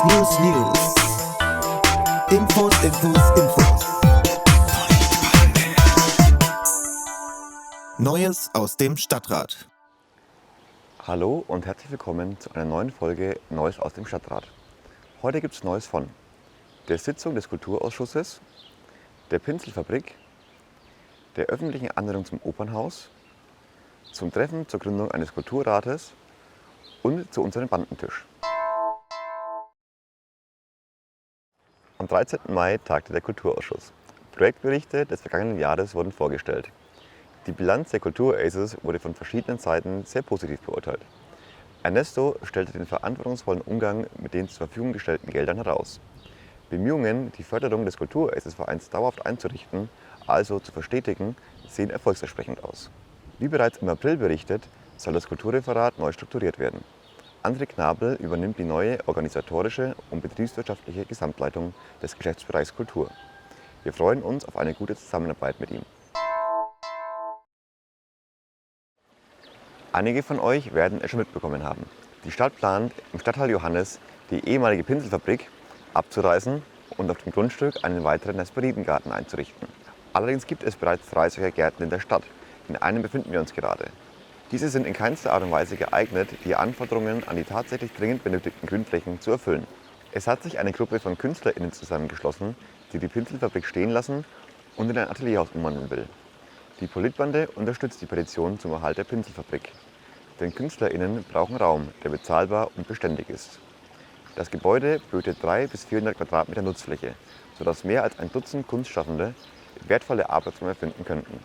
News. Infos. Neues aus dem Stadtrat. Hallo und herzlich willkommen zu einer neuen Folge Neues aus dem Stadtrat. Heute gibt es Neues von der Sitzung des Kulturausschusses, der Pinselfabrik, der öffentlichen Anhörung zum Opernhaus, zum Treffen zur Gründung eines Kulturrates und zu unserem Bandentisch. Am 13. Mai tagte der Kulturausschuss. Projektberichte des vergangenen Jahres wurden vorgestellt. Die Bilanz der Kultur-Aces wurde von verschiedenen Seiten sehr positiv beurteilt. Ernesto stellte den verantwortungsvollen Umgang mit den zur Verfügung gestellten Geldern heraus. Bemühungen, die Förderung des Kultur-Aces-Vereins dauerhaft einzurichten, also zu verstetigen, sehen erfolgsversprechend aus. Wie bereits im April berichtet, soll das Kulturreferat neu strukturiert werden. André Knabel übernimmt die neue organisatorische und betriebswirtschaftliche Gesamtleitung des Geschäftsbereichs Kultur. Wir freuen uns auf eine gute Zusammenarbeit mit ihm. Einige von euch werden es schon mitbekommen haben. Die Stadt plant, im Stadtteil Johannes die ehemalige Pinselfabrik abzureißen und auf dem Grundstück einen weiteren Hesperiden-Garten einzurichten. Allerdings gibt es bereits 3 solcher Gärten in der Stadt. In einem befinden wir uns gerade. Diese sind in keinster Art und Weise geeignet, die Anforderungen an die tatsächlich dringend benötigten Grünflächen zu erfüllen. Es hat sich eine Gruppe von KünstlerInnen zusammengeschlossen, die die Pinselfabrik stehen lassen und in ein Atelierhaus umwandeln will. Die Politbande unterstützt die Petition zum Erhalt der Pinselfabrik. Denn KünstlerInnen brauchen Raum, der bezahlbar und beständig ist. Das Gebäude böte 300 bis 400 Quadratmeter Nutzfläche, sodass mehr als ein Dutzend Kunstschaffende wertvolle Arbeitsräume finden könnten.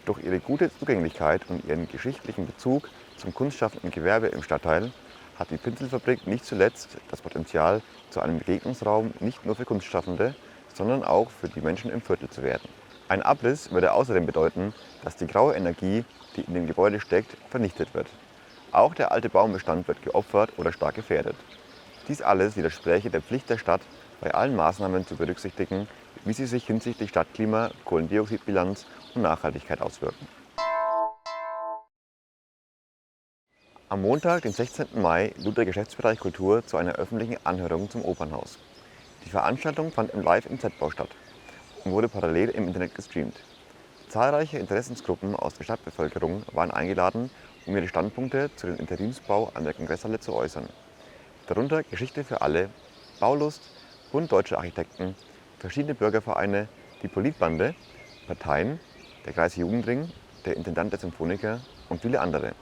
Durch ihre gute Zugänglichkeit und ihren geschichtlichen Bezug zum kunstschaffenden Gewerbe im Stadtteil hat die Pinselfabrik nicht zuletzt das Potenzial, zu einem Begegnungsraum nicht nur für Kunstschaffende, sondern auch für die Menschen im Viertel zu werden. Ein Abriss würde außerdem bedeuten, dass die graue Energie, die in dem Gebäude steckt, vernichtet wird. Auch der alte Baumbestand wird geopfert oder stark gefährdet. Dies alles widerspräche der Pflicht der Stadt, bei allen Maßnahmen zu berücksichtigen, wie sie sich hinsichtlich Stadtklima, Kohlendioxidbilanz und Nachhaltigkeit auswirken. Am Montag, den 16. Mai, lud der Geschäftsbereich Kultur zu einer öffentlichen Anhörung zum Opernhaus. Die Veranstaltung fand live im Z-Bau statt und wurde parallel im Internet gestreamt. Zahlreiche Interessensgruppen aus der Stadtbevölkerung waren eingeladen, um ihre Standpunkte zu dem Interimsbau an der Kongresshalle zu äußern. Darunter Geschichte für alle, Baulust, Bund Deutscher Architekten, verschiedene Bürgervereine, die Politbande, Parteien, der Kreis Jugendring, der Intendant der Symphoniker und viele andere.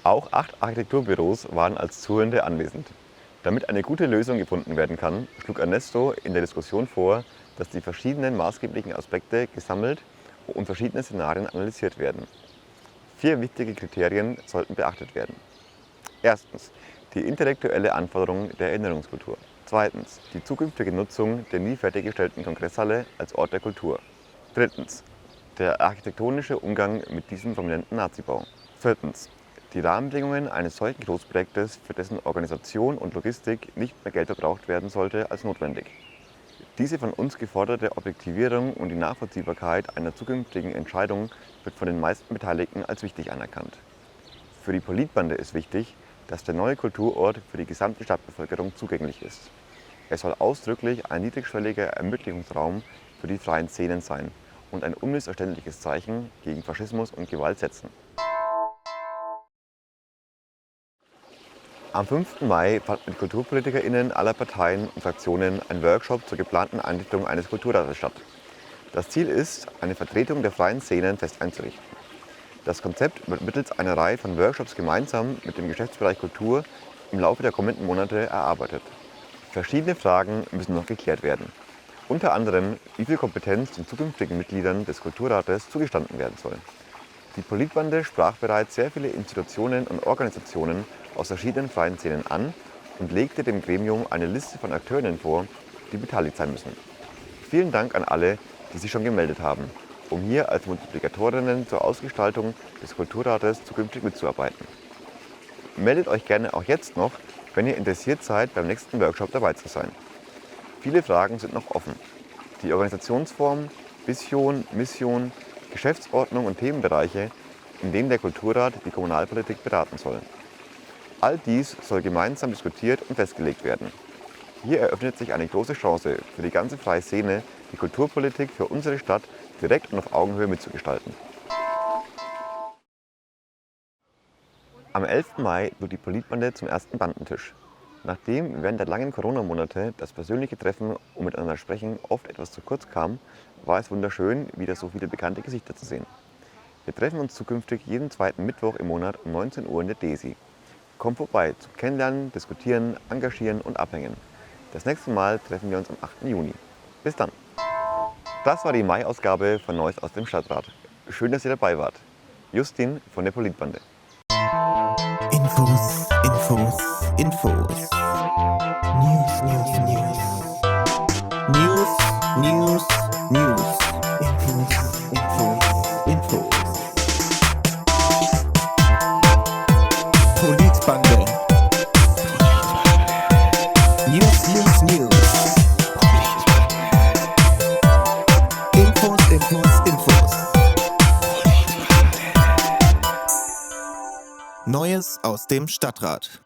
Auch 8 Architekturbüros waren als Zuhörende anwesend. Damit eine gute Lösung gefunden werden kann, schlug Ernesto in der Diskussion vor, dass die verschiedenen maßgeblichen Aspekte gesammelt und verschiedene Szenarien analysiert werden. 4 wichtige Kriterien sollten beachtet werden. Erstens, die intellektuelle Anforderung der Erinnerungskultur. Zweitens, die zukünftige Nutzung der nie fertiggestellten Kongresshalle als Ort der Kultur. Drittens, der architektonische Umgang mit diesem prominenten Nazibau. Viertens, die Rahmenbedingungen eines solchen Großprojektes, für dessen Organisation und Logistik nicht mehr Geld verbraucht werden sollte als notwendig. Diese von uns geforderte Objektivierung und die Nachvollziehbarkeit einer zukünftigen Entscheidung wird von den meisten Beteiligten als wichtig anerkannt. Für die Politbande ist wichtig, dass der neue Kulturort für die gesamte Stadtbevölkerung zugänglich ist. Er soll ausdrücklich ein niedrigschwelliger Ermöglichungsraum für die freien Szenen sein und ein unmissverständliches Zeichen gegen Faschismus und Gewalt setzen. Am 5. Mai fand mit KulturpolitikerInnen aller Parteien und Fraktionen ein Workshop zur geplanten Einrichtung eines Kulturrates statt. Das Ziel ist, eine Vertretung der freien Szenen fest einzurichten. Das Konzept wird mittels einer Reihe von Workshops gemeinsam mit dem Geschäftsbereich Kultur im Laufe der kommenden Monate erarbeitet. Verschiedene Fragen müssen noch geklärt werden. Unter anderem, wie viel Kompetenz den zukünftigen Mitgliedern des Kulturrates zugestanden werden soll. Die Politbande sprach bereits sehr viele Institutionen und Organisationen aus verschiedenen freien Szenen an und legte dem Gremium eine Liste von Akteurinnen vor, die beteiligt sein müssen. Vielen Dank an alle, die sich schon gemeldet haben, um hier als Multiplikatorinnen zur Ausgestaltung des Kulturrates zukünftig mitzuarbeiten. Meldet euch gerne auch jetzt noch, wenn ihr interessiert seid, beim nächsten Workshop dabei zu sein. Viele Fragen sind noch offen. Die Organisationsform, Vision, Mission, Geschäftsordnung und Themenbereiche, in denen der Kulturrat die Kommunalpolitik beraten soll. All dies soll gemeinsam diskutiert und festgelegt werden. Hier eröffnet sich eine große Chance für die ganze freie Szene, die Kulturpolitik für unsere Stadt direkt und auf Augenhöhe mitzugestalten. Am 11. Mai lud die Politbande zum ersten Bandentisch. Nachdem während der langen Corona-Monate das persönliche Treffen und miteinander sprechen oft etwas zu kurz kam, war es wunderschön, wieder so viele bekannte Gesichter zu sehen. Wir treffen uns zukünftig jeden zweiten Mittwoch im Monat um 19 Uhr in der DESI. Kommt vorbei zum Kennenlernen, Diskutieren, Engagieren und Abhängen. Das nächste Mal treffen wir uns am 8. Juni. Bis dann. Das war die Mai-Ausgabe von Neues aus dem Stadtrat. Schön, dass ihr dabei wart. Justin von der Politbande. Infos, Infos, Infos. News, News, News. News, News, News. Infos, Infos, Infos. Politbande. News, News, News. Infos, Infos, Infos. Neues aus dem Stadtrat.